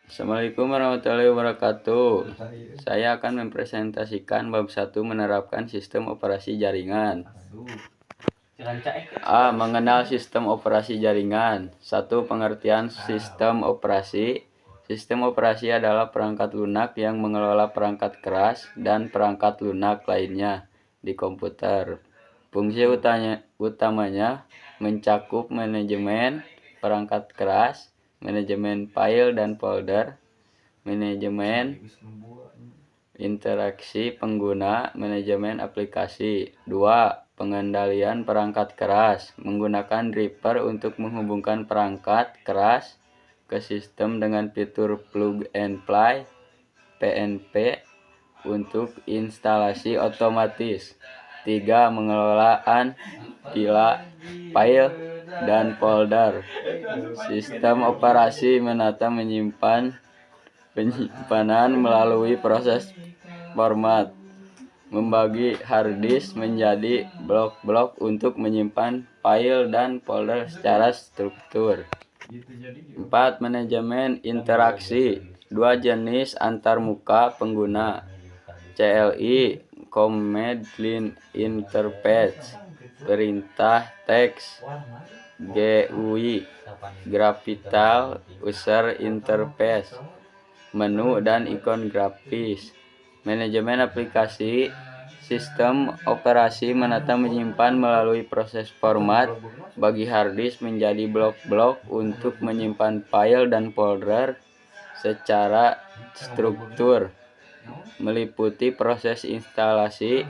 Assalamualaikum warahmatullahi wabarakatuh. Saya akan mempresentasikan bab 1 menerapkan sistem operasi jaringan. A. Mengenal sistem operasi jaringan. 1. Pengertian sistem operasi. Sistem operasi adalah perangkat lunak yang mengelola perangkat keras dan perangkat lunak lainnya di komputer. Fungsi utamanya mencakup manajemen perangkat keras, manajemen file dan folder, manajemen interaksi pengguna, manajemen aplikasi. 2. Pengendalian perangkat keras menggunakan driver untuk menghubungkan perangkat keras ke sistem dengan fitur plug and play (PNP) untuk instalasi otomatis. 3. Pengelolaan file dan folder. Sistem operasi menata penyimpanan melalui proses format, membagi hard disk menjadi blok-blok untuk menyimpan file dan folder secara struktur. 4. Manajemen interaksi. 2 jenis antarmuka pengguna. CLI Command Line Interface, perintah teks. GUI Graphical User Interface, menu dan ikon grafis. Manajemen aplikasi. Sistem operasi menata menyimpan melalui proses format, bagi hard disk menjadi blok-blok untuk menyimpan file dan folder secara struktur, meliputi proses instalasi,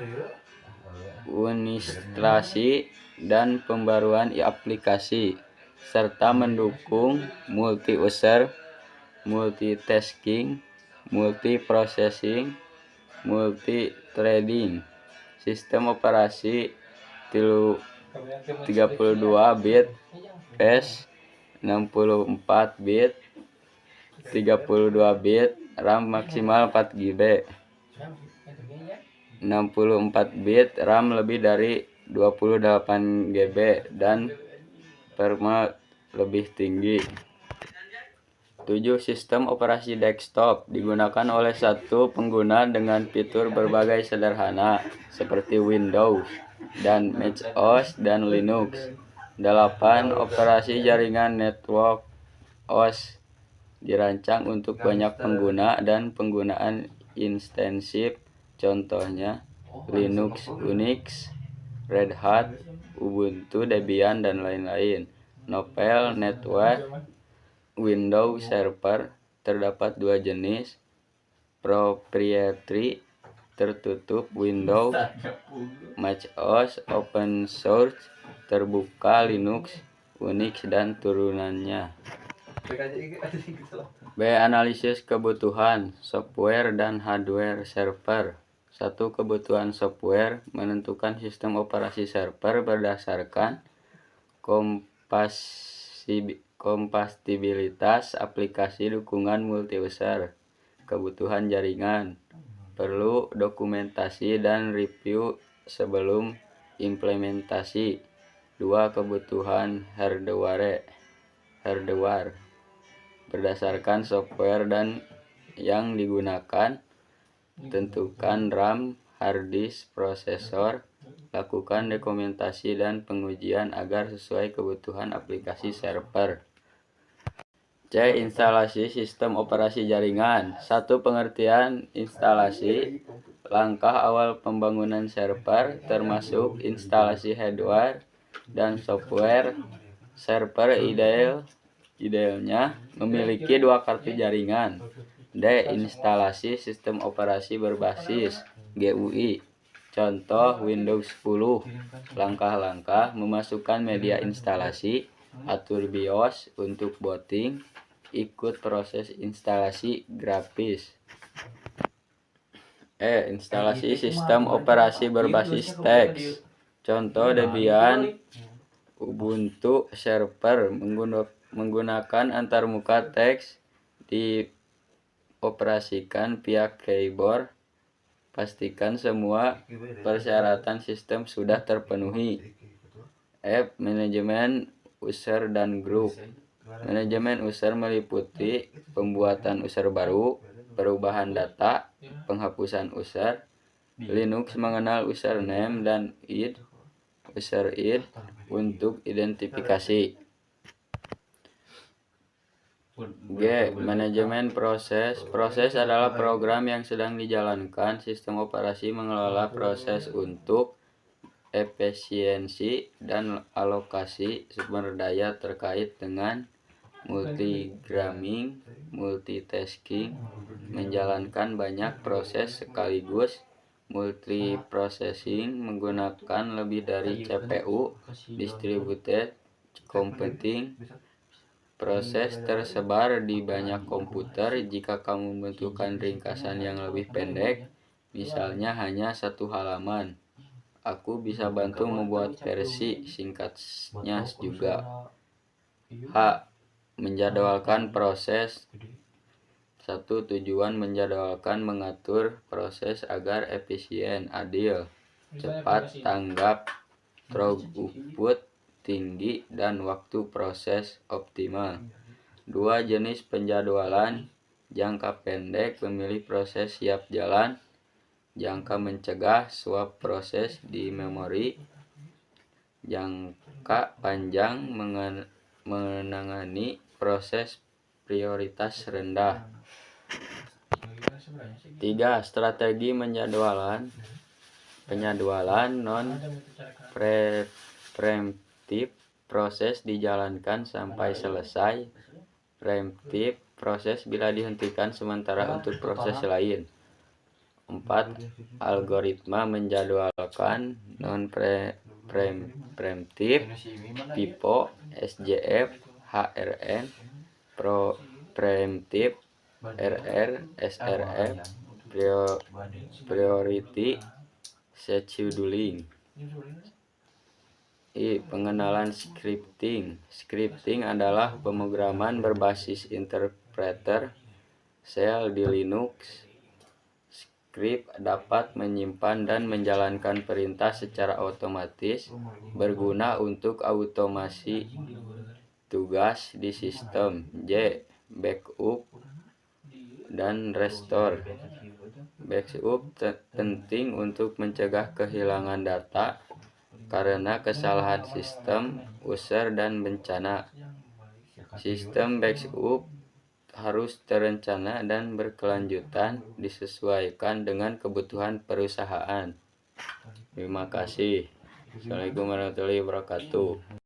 uninstalasi, dan pembaruan aplikasi, serta mendukung multi-user, multitasking, multiprocessing, multithreading. Sistem operasi 32 bit, flash 64 bit, 32 bit, RAM maksimal 4 GB, 64 bit, RAM lebih dari 28 GB, dan performa lebih tinggi. 7. Sistem operasi desktop digunakan oleh satu pengguna dengan fitur berbagai sederhana seperti Windows dan Mac OS dan Linux. 8. Operasi jaringan network OS dirancang untuk banyak pengguna dan penggunaan intensif, contohnya Linux, Unix, Red Hat, Ubuntu, Debian, dan lain-lain. Novel Network Windows Server terdapat 2 jenis, proprietary tertutup Windows, Mac OS open source terbuka Linux, Unix, dan turunannya. B. Analisis kebutuhan software dan hardware server. 1. Kebutuhan software menentukan sistem operasi server berdasarkan kompatibilitas aplikasi dukungan multi-user. Kebutuhan jaringan perlu dokumentasi dan review sebelum implementasi. 2. Kebutuhan hardware berdasarkan software dan yang digunakan, tentukan RAM, hard disk, prosesor, lakukan dokumentasi dan pengujian agar sesuai kebutuhan aplikasi server. C. Instalasi sistem operasi jaringan. 1. Pengertian instalasi. Langkah awal pembangunan server termasuk instalasi hardware dan software. Server idealnya memiliki 2 kartu jaringan. D. Instalasi sistem operasi berbasis GUI. Contoh Windows 10. Langkah-langkah: memasukkan media instalasi, atur BIOS untuk booting, ikut proses instalasi grafis. E. Instalasi sistem operasi berbasis teks. Contoh Debian, Ubuntu server menggunakan antarmuka teks dioperasikan via keyboard. Pastikan semua persyaratan sistem sudah terpenuhi. F. Manajemen user dan grup. Manajemen user meliputi pembuatan user baru, perubahan data, penghapusan user. Linux mengenal username dan user id untuk identifikasi. G. Manajemen proses. Proses adalah program yang sedang dijalankan. Sistem operasi mengelola proses untuk efisiensi dan alokasi sumber daya terkait dengan multigramming, multitasking, menjalankan banyak proses sekaligus, multiprocessing, menggunakan lebih dari CPU, distributed computing, proses tersebar di banyak komputer. Jika kamu membutuhkan ringkasan yang lebih pendek, misalnya hanya satu halaman, aku bisa bantu membuat versi singkatnya juga. H. Menjadwalkan proses. Satu tujuan menjadwalkan mengatur proses agar efisien, adil, cepat, tanggap, throughput tinggi, dan waktu proses optimal. Dua jenis penjadwalan. Jangka pendek memilih proses siap jalan. Jangka mencegah swap proses di memori. Jangka panjang menangani proses prioritas rendah. 3. Strategi penjadwalan non-preemptif. Proses dijalankan sampai selesai. Preemptif. Proses bila dihentikan sementara untuk proses lain. 4. Algoritma menjadwalkan non-preemptif. Pipo, SJF, HRN. Preemptif, RR, SRF. Priority scheduling. I. Pengenalan scripting. Scripting adalah pemrograman berbasis interpreter shell di Linux. Script dapat menyimpan dan menjalankan perintah secara otomatis, berguna untuk automasi tugas di sistem. J. Backup dan restore. Backup penting untuk mencegah kehilangan data karena kesalahan sistem, user, dan bencana. Sistem backup harus terencana dan berkelanjutan, disesuaikan dengan kebutuhan perusahaan. Terima kasih. Assalamualaikum warahmatullahi wabarakatuh.